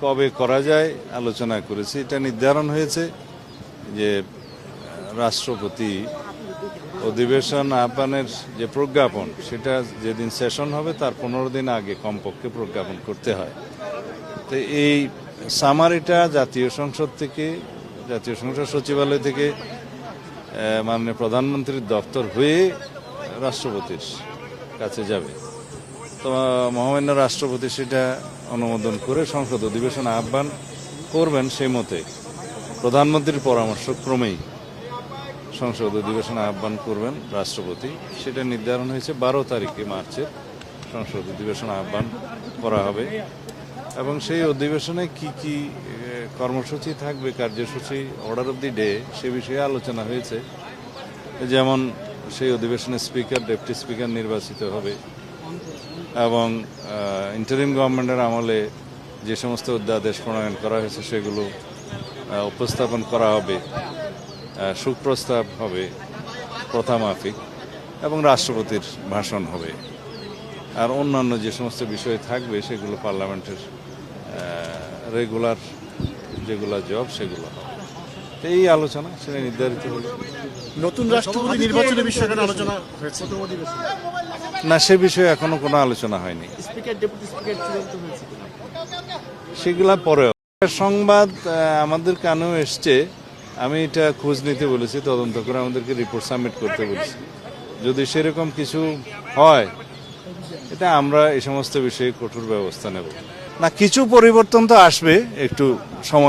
কবে করা যায় আলোচনা করেছি। এটা নির্ধারণ হয়েছে যে রাষ্ট্রপতি অধিবেশন আহ্বানের যে প্রজ্ঞাপন, সেটা যেদিন সেশন হবে তার 15 দিন আগে কমপক্ষে প্রজ্ঞাপন করতে হয়। তো এই সামারিটা জাতীয় সংসদ সচিবালয় থেকে মাননীয় প্রধানমন্ত্রীর দপ্তর হয়ে রাষ্ট্রপতির কাছে যাবে। তো মহামান্য রাষ্ট্রপতি সেটা অনুমোদন করে সংসদ অধিবেশন আহ্বান করবেন। সেই মতে প্রধানমন্ত্রীর পরামর্শ ক্রমেই সংসদ অধিবেশন আহ্বান করবেন রাষ্ট্রপতি। সেটা নির্ধারণ হয়েছে 12 তারিখে মার্চের সংসদ অধিবেশন আহ্বান করা হবে এবং সেই অধিবেশনে কি কি কর্মসূচি থাকবে, কার্যসূচি, অর্ডার অব দি ডে, সে বিষয়ে আলোচনা হয়েছে। যেমন সেই অধিবেশনে স্পিকার, ডেপুটি স্পিকার নির্বাচিত হবে এবং ইন্টারিম গভর্নমেন্টের আমলে যে সমস্ত অধ্যাদেশ প্রণয়ন করা হয়েছে সেগুলো উপস্থাপন করা হবে, সুপ্রস্তাব হবে প্রথামাফিক এবং রাষ্ট্রপতির ভাষণ হবে। আর অন্যান্য যে সমস্ত বিষয় থাকবে সেগুলো পার্লামেন্টের রেগুলার যেগুলো জব সেগুলো হবে। তো এই আলোচনা সেটা নির্ধারিত হলো। নতুন রাষ্ট্রপতি নির্বাচনের বিষয়ে আলোচনা হয়েছে না, সে বিষয়ে এখনো কোনো আলোচনা হয়নি। সেগুলা পরে সংবাদ আমাদের কানেও এসছে। আমি এটা খোঁজ নিতে বলেছি, তদন্ত করে আমাদেরকে রিপোর্ট সাবমিট করতে বলেছি। যদি সেরকম কিছু হয়, এটা আমরা এই সমস্ত বিষয়ে কঠোর ব্যবস্থা নেব। না, কিছু পরিবর্তন তো আসবে, একটু সময়